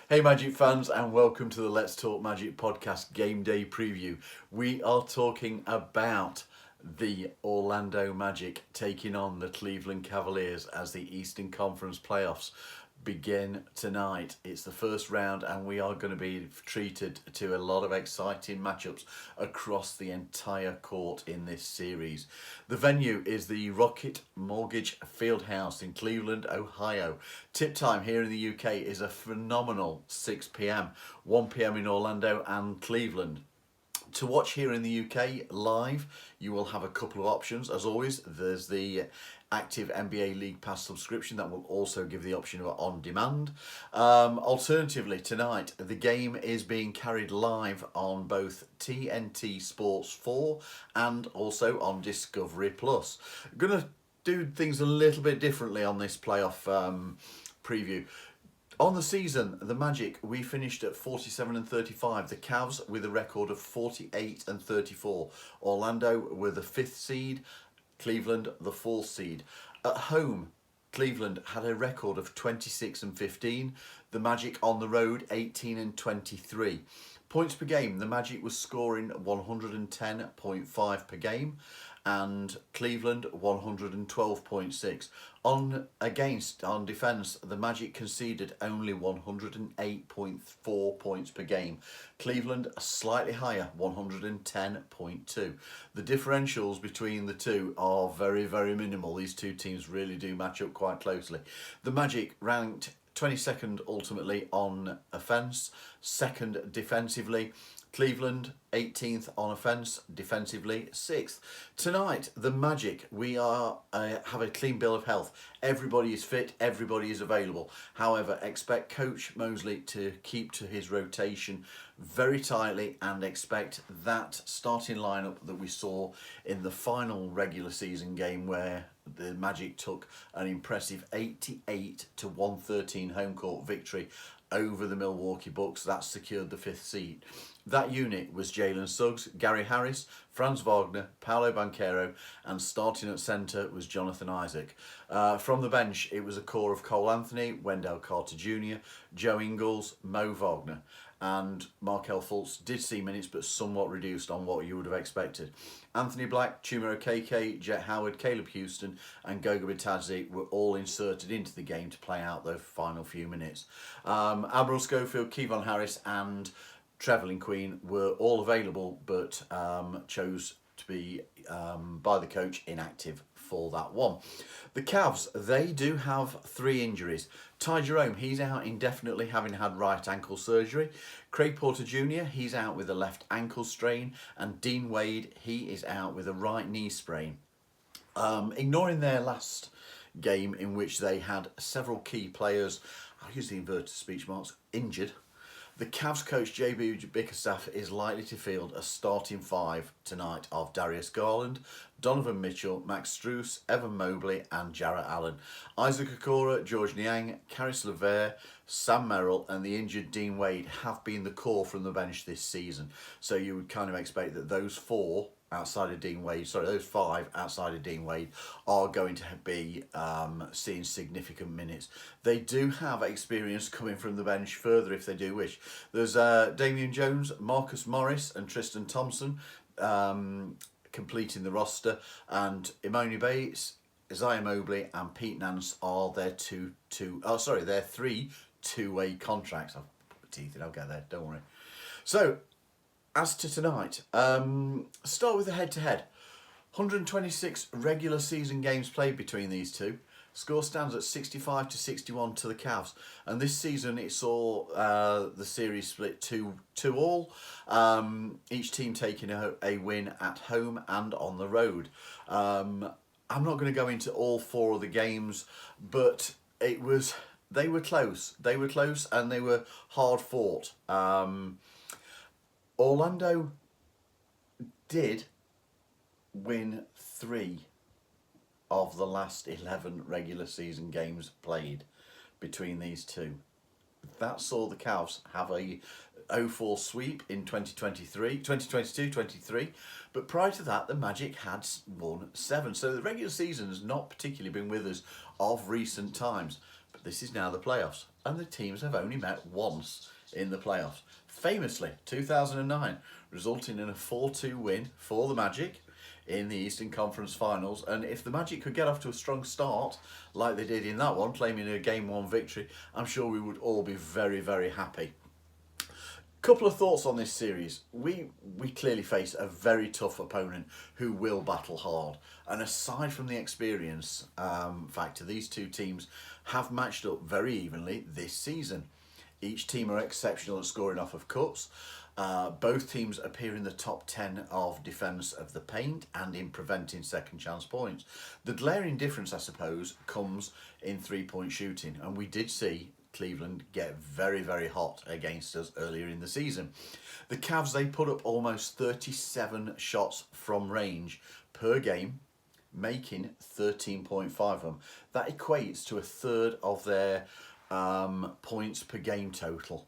Hey Magic fans, and welcome to the Let's Talk Magic podcast game day preview. We are talking about the Orlando Magic taking on the Cleveland Cavaliers as the Eastern Conference playoffs begin tonight. It's the first round and we are going to be treated to a lot of exciting matchups across the entire court in this series. The venue is the Rocket Mortgage Fieldhouse in Cleveland, Ohio. Tip time here in the UK is a phenomenal 6 p.m, 1 p.m. in Orlando and Cleveland. To watch here in the UK live, you will have a couple of options. As always, there's the active NBA League Pass subscription that will also give the option of on demand. Alternatively, tonight, the game is being carried live on both TNT Sports 4 and also on Discovery Plus. Going to do things a little bit differently on this playoff preview. On the season, the Magic, we finished at 47 and 35. The Cavs with a record of 48 and 34. Orlando were the 5th seed. Cleveland the 4th seed. At home, Cleveland had a record of 26 and 15. The Magic on the road, 18 and 23. Points per game, the Magic was scoring 110.5 per game and Cleveland 112.6. On defence, the Magic conceded only 108.4 points per game. Cleveland slightly higher, 110.2. The differentials between the two are very, very minimal. These two teams really do match up quite closely. The Magic ranked 22nd ultimately on offence, 2nd defensively. Cleveland 18th on offence, defensively 6th. Tonight, the Magic, we have a clean bill of health. Everybody is fit, everybody is available. However, expect Coach Mosley to keep to his rotation very tightly and expect that starting lineup that we saw in the final regular season game where the Magic took an impressive 88 to 113 home court victory over the Milwaukee Bucks. That secured the 5th seed. That unit was Jalen Suggs, Gary Harris, Franz Wagner, Paolo Banchero, and starting at centre was Jonathan Isaac. From the bench, it was a core of Cole Anthony, Wendell Carter Jr., Joe Ingles, Mo Wagner, and Markelle Fultz did see minutes but somewhat reduced on what you would have expected. Anthony Black, Chuma Okeke, Jet Howard, Caleb Houston and Goga Bitadze were all inserted into the game to play out those final few minutes. Admiral Schofield, Kevon Harris and Trevelyan Queen were all available but chose to be, by the coach, inactive for that one. The Cavs, they do have 3 injuries. Ty Jerome, he's out indefinitely having had right ankle surgery. Craig Porter Jr., he's out with a left ankle strain. And Dean Wade, he is out with a right knee sprain. Ignoring their last game in which they had several key players, I'll use the inverted speech marks, injured, the Cavs coach JB Bickerstaff is likely to field a starting 5 tonight of Darius Garland, Donovan Mitchell, Max Strus, Evan Mobley and Jarrett Allen. Isaac Okoro, George Niang, Caris LeVert, Sam Merrill and the injured Dean Wade have been the core from the bench this season. So you would kind of expect that those 5 outside of Dean Wade are going to be seeing significant minutes. They do have experience coming from the bench further if they do wish. There's Damian Jones, Marcus Morris and Tristan Thompson completing the roster, and Imoni Bates, Isaiah Mobley and Pete Nance are their 3 two-way contracts. I'll put my teeth in, I'll get there, don't worry. So, as to tonight, start with the head-to-head. 126 regular season games played between these two. Score stands at 65 to 61 to the Cavs. And this season it saw the series split 2-2 each team taking a win at home and on the road. I'm not going to go into all 4 of the games, but they were close. They were close and they were hard fought. Orlando did win 3 of the last 11 regular season games played between these two. That saw the Cavs have a 0-4 sweep in 2022-23, but prior to that the Magic had won 7. So the regular season has not particularly been with us of recent times. But this is now the playoffs, and the teams have only met once in the playoffs. Famously, 2009, resulting in a 4-2 win for the Magic in the Eastern Conference Finals. And if the Magic could get off to a strong start, like they did in that one, claiming a Game 1 victory, I'm sure we would all be very, very happy. Couple of thoughts on this series. We clearly face a very tough opponent who will battle hard. And aside from the experience factor, these two teams have matched up very evenly this season. Each team are exceptional at scoring off of cuts. Both teams appear in the top 10 of defence of the paint and in preventing second chance points. The glaring difference, I suppose, comes in 3-point shooting. And we did see Cleveland get very, very hot against us earlier in the season. The Cavs, they put up almost 37 shots from range per game, making 13.5 of them. That equates to a third of their points per game total.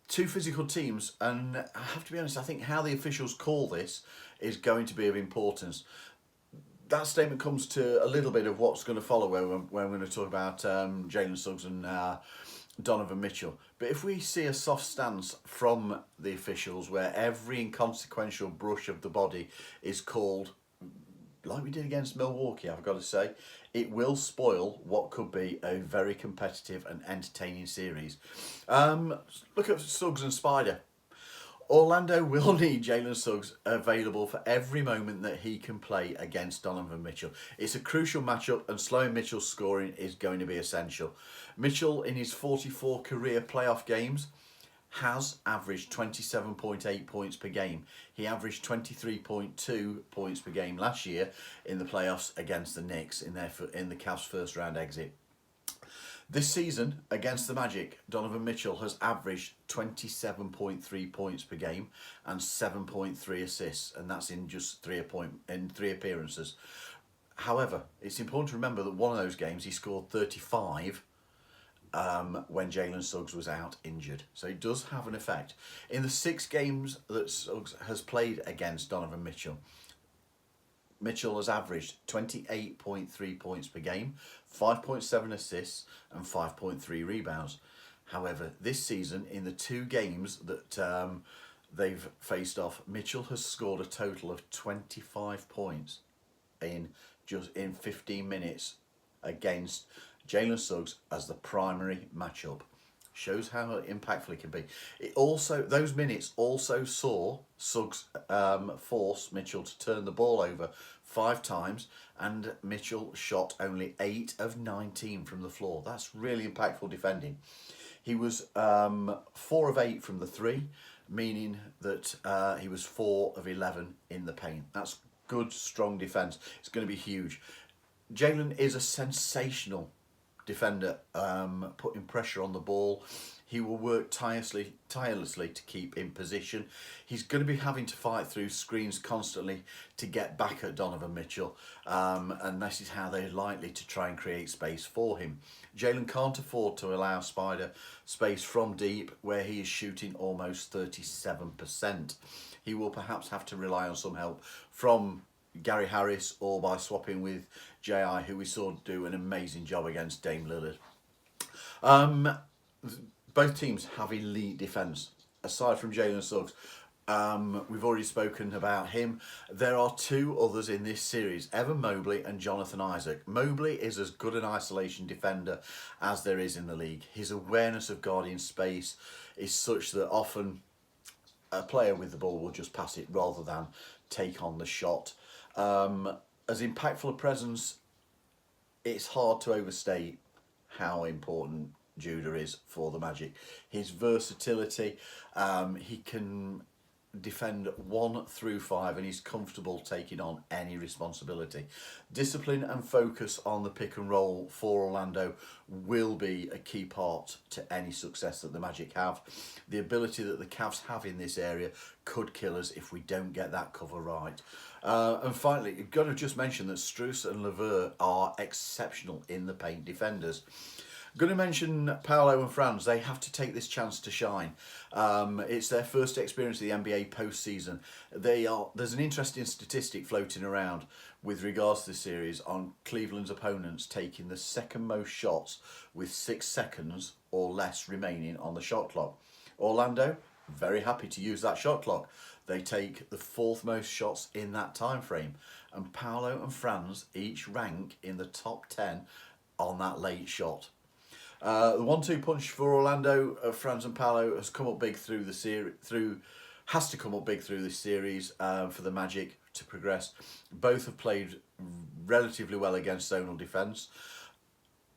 Two physical teams, and I have to be honest, I think how the officials call this is going to be of importance. That statement comes to a little bit of what's going to follow when we're going to talk about Jalen Suggs and Donovan Mitchell. But if we see a soft stance from the officials where every inconsequential brush of the body is called, like we did against Milwaukee, I've got to say, it will spoil what could be a very competitive and entertaining series. Look at Suggs and Spider. Orlando will need Jalen Suggs available for every moment that he can play against Donovan Mitchell. It's a crucial matchup, and slowing Mitchell's scoring is going to be essential. Mitchell, in his 44 career playoff games, has averaged 27.8 points per game. He averaged 23.2 points per game last year in the playoffs against the Knicks in the Cavs' first round exit. This season, against the Magic, Donovan Mitchell has averaged 27.3 points per game and 7.3 assists, and that's in just 3 appearances. However, it's important to remember that one of those games he scored 35 when Jalen Suggs was out injured. So it does have an effect. In the 6 games that Suggs has played against Donovan Mitchell, Mitchell has averaged 28.3 points per game, 5.7 assists and 5.3 rebounds. However, this season, in the 2 games that they've faced off, Mitchell has scored a total of 25 points in 15 minutes against Jalen Suggs as the primary matchup. Shows how impactful it can be. Those minutes also saw Suggs force Mitchell to turn the ball over 5 times, and Mitchell shot only 8 of 19 from the floor. That's really impactful defending. He was 4 of 8 from the 3, meaning that he was 4 of 11 in the paint. That's good, strong defense. It's going to be huge. Jalen is a sensational defender, putting pressure on the ball. He will work tirelessly to keep in position. He's going to be having to fight through screens constantly to get back at Donovan Mitchell, and this is how they're likely to try and create space for him. Jalen can't afford to allow Spider space from deep, where he is shooting almost 37%. He will perhaps have to rely on some help from Gary Harris or by swapping with J.I., who we saw do an amazing job against Dame Lillard. Both teams have elite defence. Aside from Jalen Suggs, we've already spoken about him. There are 2 others in this series, Evan Mobley and Jonathan Isaac. Mobley is as good an isolation defender as there is in the league. His awareness of guarding space is such that often a player with the ball will just pass it rather than take on the shot. As impactful a presence, it's hard to overstate how important Judah is for the Magic. His versatility, he can defend 1 through 5 and he's comfortable taking on any responsibility. Discipline and focus on the pick and roll for Orlando will be a key part to any success that the Magic have. The ability that the Cavs have in this area could kill us if we don't get that cover right. And finally, you've got to just mention that Strus and LeVert are exceptional in the paint defenders. Going to mention Paolo and Franz. They have to take this chance to shine. It's their first experience of the NBA postseason. There's an interesting statistic floating around with regards to the series on Cleveland's opponents taking the second most shots with 6 seconds or less remaining on the shot clock. Orlando, very happy to use that shot clock. They take the 4th most shots in that time frame. And Paolo and Franz each rank in the top 10 on that late shot. The 1-2 punch for Orlando, Franz and Paolo, has come up big through the series. Has to come up big through this series for the Magic to progress. Both have played relatively well against zonal defence.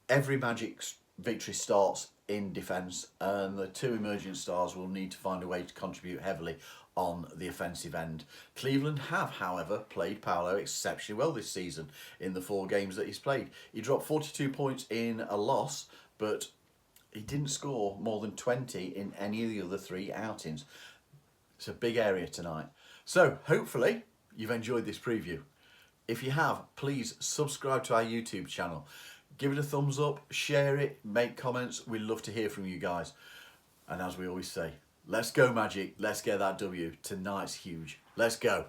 Every Magic victory starts in defence, and the 2 emerging stars will need to find a way to contribute heavily on the offensive end. Cleveland have, however, played Paolo exceptionally well this season in the 4 games that he's played. He dropped 42 points in a loss, but he didn't score more than 20 in any of the other 3 outings. It's a big area tonight. So hopefully you've enjoyed this preview. If you have, please subscribe to our YouTube channel. Give it a thumbs up, share it, make comments. We'd love to hear from you guys. And as we always say, let's go Magic, let's get that W. Tonight's huge. Let's go.